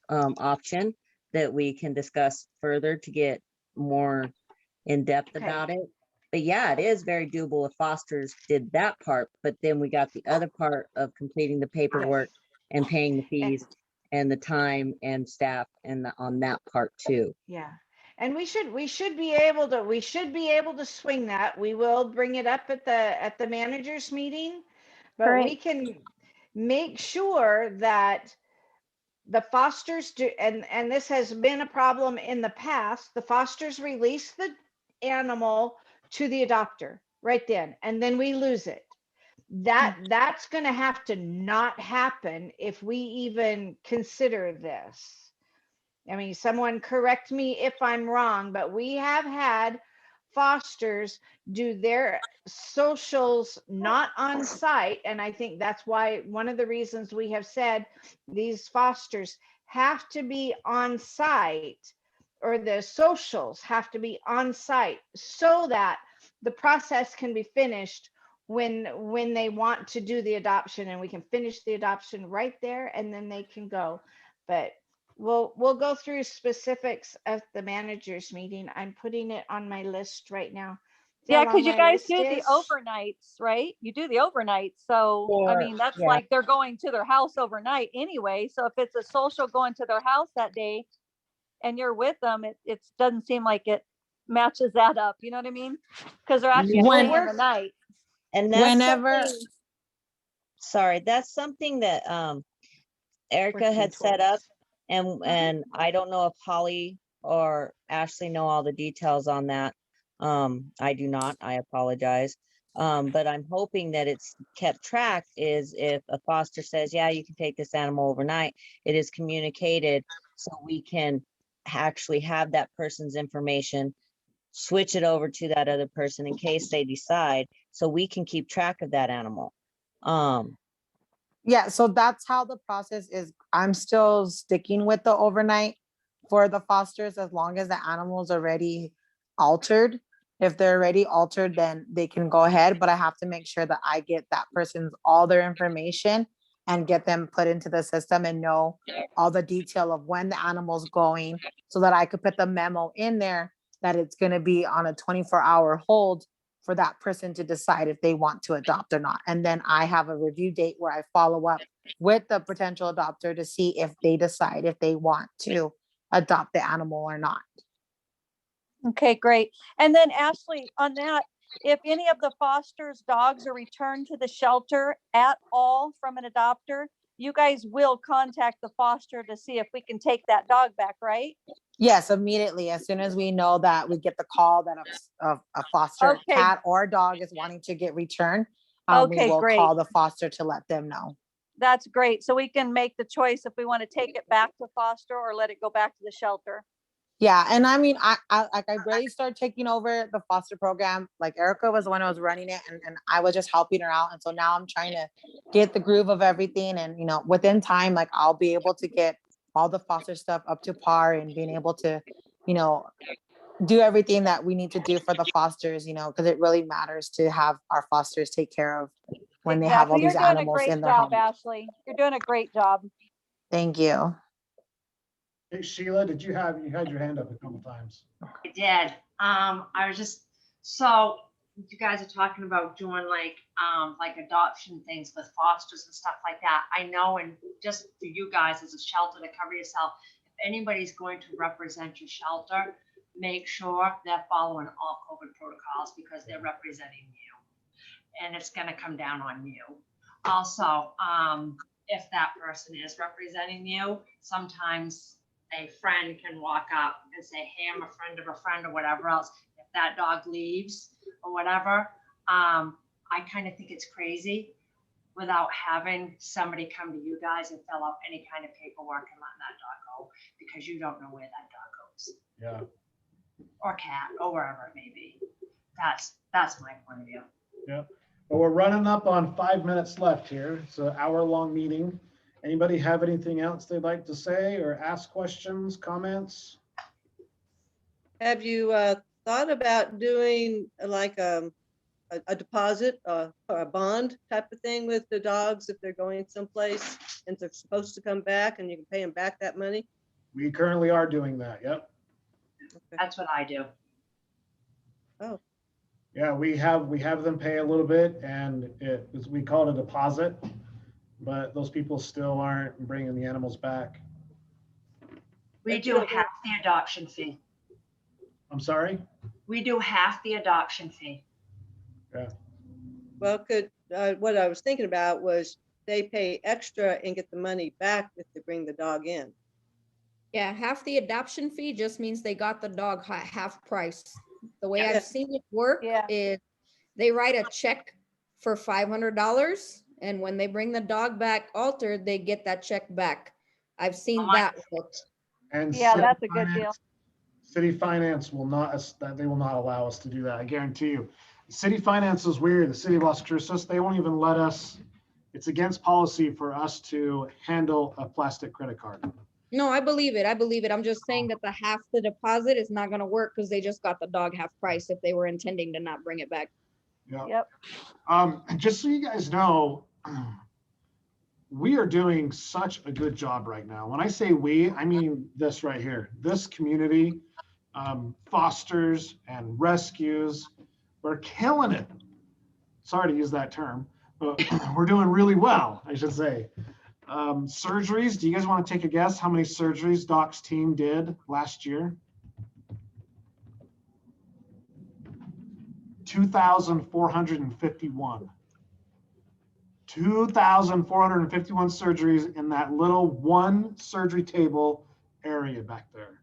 option that we can discuss further to get more in depth Okay. about it. But yeah, it is very doable if fosters did that part, but then we got the other part of completing the paperwork and paying the And fees and the time and staff and on that part too. yeah. And we should be able to swing that. We will bring it up at the managers meeting, but we Great. can make sure that the fosters do, and this has been a problem in the past, the fosters release the animal to the adopter right then we lose it. That's going to have to not happen if we even consider this. I mean, someone correct me if I'm wrong, but we have had fosters do their socials not on site. And I think that's why one of the reasons we have said these fosters have to be on site, or the socials have to be on site, so that the process can be finished when they want to do the adoption, and we can finish the adoption right there and then they can go. But we'll go through specifics at the managers meeting. I'm putting it on my list right now. See Yeah, how long because you my guys list do the is? overnights, right? You do the overnights. So, I mean, that's Yeah. like they're going to their house overnight anyway. So if it's a social going to their house that day and you're with them, it doesn't seem like it matches that up. You know what I mean? Because they're actually If it staying when, the works, night. And that's whenever, something, sorry, that's something that Erica working had set up, towards. and I don't know if Holly or Ashley know all the details on that. I do not, I apologize. But I'm hoping that it's kept track, is if a foster says, yeah, you can take this animal overnight, it is communicated so we can actually have that person's information, switch it over to that other person in case they decide, so we can keep track of that animal. yeah, so that's how the process is. I'm still sticking with the overnight for the fosters as long as the animal's already altered. If they're already altered, then they can go ahead, but I have to make sure that I get that person's all their information and get them put into the system and know all the detail of when the animal's going, so that I could put the memo in there that it's going to be on a 24-hour hold for that person to decide if they want to adopt or not. And then I have a review date where I follow up with the potential adopter to see if they decide if they want to adopt the animal or not. Okay, great. And then Ashley, on that, if any of the foster's dogs are returned to the shelter at all from an adopter, you guys will contact the foster to see if we can take that dog back, right? Yes, immediately. As soon as we know that we get the call that a foster Okay. cat or dog is wanting to get returned, we Okay, will great. call the foster to let them know. That's great. So we can make the choice if we want to take it back to foster or let it go back to the shelter. Yeah, and I mean, I really started taking over the foster program. Like Erica was the one who was running it, and I was just helping her out. And so now I'm trying to get the groove of everything, and within time, like I'll be able to get all the foster stuff up to par and being able to, do everything that we need to do for the fosters, you know, because it really matters to have our fosters take care of when they have all Exactly. You're these doing a animals great in their job, home. Ashley. You're doing a great job. Thank you. Hey, Sheila, you had your hand up a couple times. I did. I was just, so you guys are talking about doing like adoption things with fosters and stuff like that. I know, and just for you guys as a shelter to cover yourself, if anybody's going to represent your shelter, make sure they're following all COVID protocols because they're representing you. And it's gonna come down on you. Also, if that person is representing you, sometimes a friend can walk up and say, hey, I'm a friend of a friend or whatever else. If that dog leaves or whatever, I kind of think it's crazy without having somebody come to you guys and fill out any kind of paperwork and letting that dog go because you don't know where that dog goes. Yeah. Or cat or wherever it may be. That's my point of view. Yeah. Well, we're running up on 5 minutes left here. It's an hour-long meeting. Anybody have anything else they'd like to say or ask questions, comments? Have you thought about doing like a deposit or a bond type of thing with the dogs if they're going someplace and they're supposed to come back and you can pay them back that money? We currently are doing that. Yep. Okay. That's what I do. Oh, Yeah, we have them pay a little bit, and we call it a deposit, but those people still aren't bringing the animals back. We do half the adoption fee. I'm sorry? We do half the adoption fee. Yeah. well, what I was thinking about was they pay extra and get the money back if they bring the dog in. Yeah, half the adoption fee just means they got the dog half price. The way Yeah. I've seen it work Yeah. is they write a check for $500, and when they bring the dog back altered, they get that check back. I've seen that work. And Yeah, city that's a good deal. finance- City finance will not, they will not allow us to do that. I guarantee you. City finance is weird. The city of Las Cruces, they won't even let us. It's against policy for us to handle a plastic credit card. No, I believe it. I believe it. I'm just saying that the half the deposit is not going to work because they just got the dog half price if they were intending to not bring it back. Yeah. Yep. Just so you guys know, we are doing such a good job right now. When I say we, I mean this right here. This community, fosters and rescues, we're killing it. Sorry to use that term, but we're doing really well, I should say. Surgeries, do you guys want to take a guess how many surgeries Doc's team did last year? 2,451. 2,451 surgeries in that little one surgery table area back there.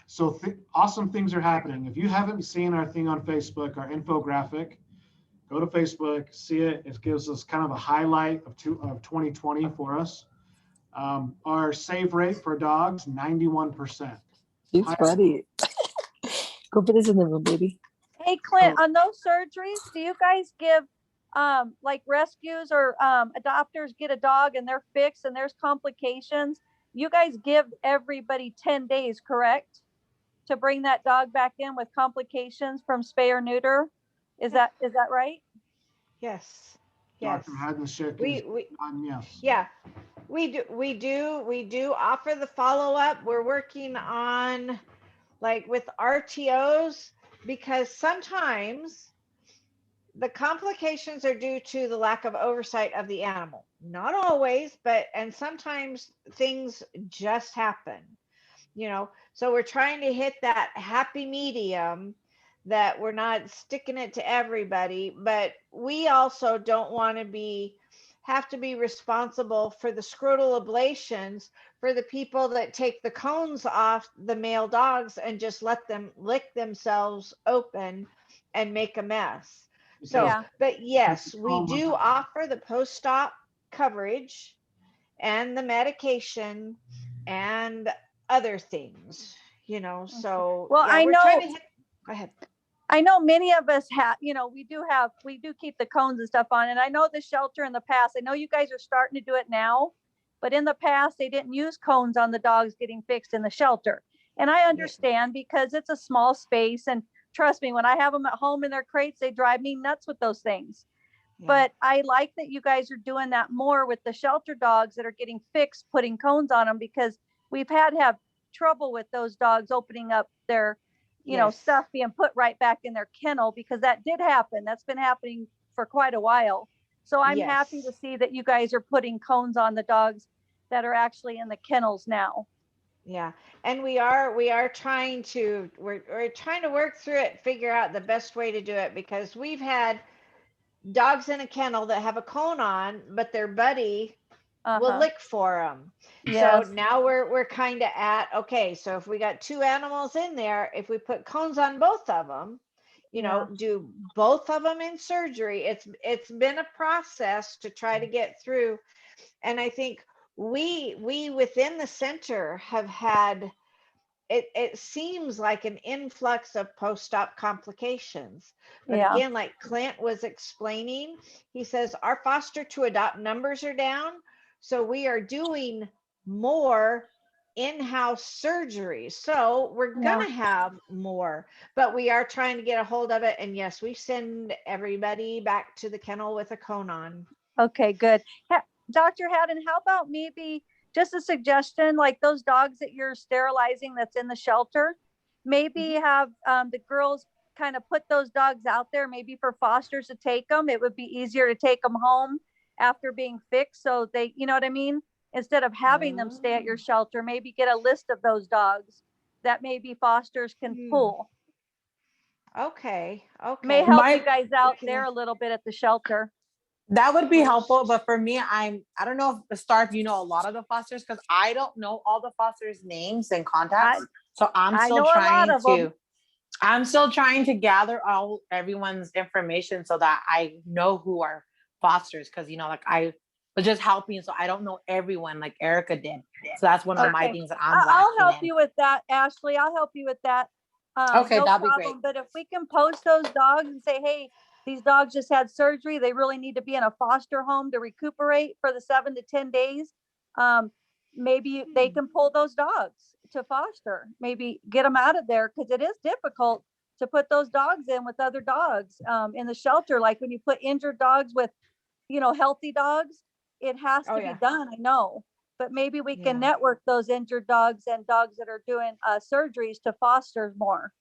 So awesome things are happening. If you haven't seen our thing on Facebook, our infographic, go to Facebook, see it. It gives us kind of a highlight of 2020 for us. Our save rate for dogs, 91%. She's ready. Go put this in the room, baby. Hey, Clint, on those surgeries, do you guys give like rescues or adopters get a dog and they're fixed and there's complications? You guys give everybody 10 days, correct? To bring that dog back in with complications from spay or neuter. Is that right? Yes. Yes. Dr. Hagenschik We yes. yeah. We do offer the follow-up. We're working on like with RTOs because sometimes the complications are due to the lack of oversight of the animal. Not always, and sometimes things just happen, you know. So we're trying to hit that happy medium that we're not sticking it to everybody, but we also don't want to have to be responsible for the scrotal ablations for the people that take the cones off the male dogs and just let them lick themselves open and make a mess. So, Yeah. but yes, we do offer the post-op coverage and the medication and other things, you know. So Well, yeah, I we're know. trying to hit, go ahead. I know many of us have, you know, we do keep the cones and stuff on. And I know the shelter in the past, I know you guys are starting to do it now, but in the past, they didn't use cones on the dogs getting fixed in the shelter. And I understand because it's a small space, and trust me, when I have them at home in their crates, they drive me nuts with those things. Yeah. But I like that you guys are doing that more with the shelter dogs that are getting fixed, putting cones on them, because we've had to have trouble with those dogs opening up their, Yes. stuff being put right back in their kennel, because that did happen. That's been happening for quite a while. So I'm happy Yes. to see that you guys are putting cones on the dogs that are actually in the kennels now. Yeah, and we're trying to work through it, figure out the best way to do it, because we've had dogs in a kennel that have a cone on, but their buddy will lick for them. Yes. So now we're kind of at, okay, so if we got two animals in there, if we put cones on both of them, do both of them in surgery. It's been a process to try to get through, and I think we within the center have had it seems like an influx of post-op complications. But Yeah. again, like Clint was explaining, he says our foster to adopt numbers are down, so we are doing more in-house surgeries. So we're gonna have more, but we are trying to get a hold of it. And yes, we send everybody back to the kennel with a cone on. Okay, good. Dr. Haddon, how about maybe just a suggestion, like those dogs that you're sterilizing that's in the shelter, maybe have the girls kind of put those dogs out there, maybe for fosters to take them. It would be easier to take them home after being fixed. So they, you know what I mean? Instead of having them stay at your shelter, maybe get a list of those dogs that maybe fosters can pull. Okay. May help My- you guys out there a little bit at the shelter. That would be helpful, but for me, I don't know if Star, if you know a lot of the fosters, because I don't know all the fosters' names and contacts. So I'm I still know a lot trying of them. I'm still trying to gather everyone's information so that I know who are fosters, because like I was just helping, so I don't know everyone like Erica did. So that's one of my things that I'm I'll lacking help in. you with that, Ashley. I'll help you with that. Okay, No that'd be problem. great. But if we can post those dogs and say, hey, these dogs just had surgery, they really need to be in a foster home to recuperate for the 7 to 10 days. Maybe they can pull those dogs to foster, maybe get them out of there, because it is difficult to put those dogs in with other dogs in the shelter. Like when you put injured dogs with, healthy dogs, it has to be done. I know, but maybe we can network those injured dogs and dogs that are doing surgeries to foster more.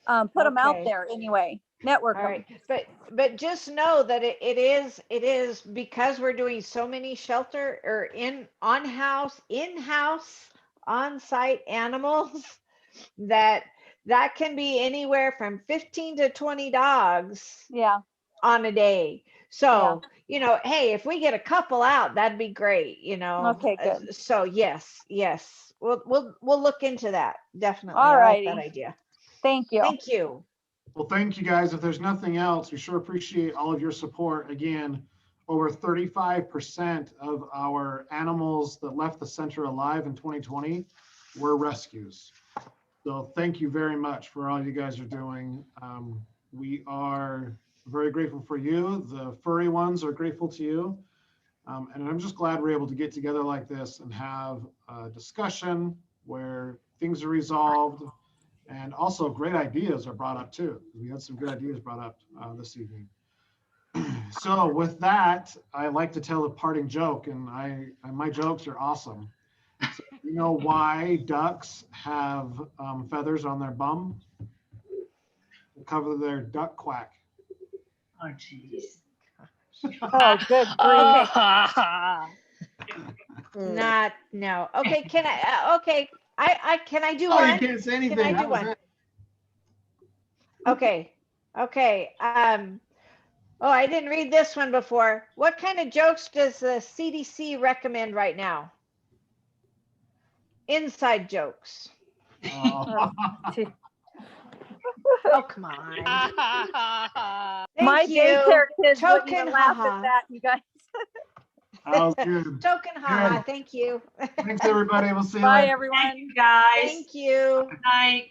Put them out there anyway. Network All them. right, but just know that it is because we're doing so many shelter or in-house, on-site animals that can be anywhere from 15 to 20 dogs on a day. So, hey, if we get a couple out, that'd be great, Okay, good. So yes, we'll look into that. Definitely. All I like that righty. idea. Thank you. Thank you. Well, thank you guys. If there's nothing else, we sure appreciate all of your support. Again, over 35% of our animals that left the center alive in 2020 were rescues. So thank you very much for all you guys are doing. We are very grateful for you. The furry ones are grateful to you. And I'm just glad we're able to get together like this and have a discussion where things are resolved. And also great ideas are brought up too. We had some good ideas brought up this evening. So with that, I like to tell a parting joke, and my jokes are awesome. So you know why ducks have feathers on their bum? To cover their duck quack. Oh, jeez. Oh, good grief. No. Okay, can I? Okay, can I do Oh, one? you can't say anything. Can I That do was one? it. Okay. Oh, I didn't read this one before. What kind of jokes does the CDC recommend right now? Inside jokes. Oh. Oh, come on. My Thank you. daycare kids wouldn't Token even laugh haha. at that, you guys. That was good. Token haha. Good. Thank you. Thanks, everybody. We'll see you Bye, later. everyone. Thank you, guys. Thank you. Good night.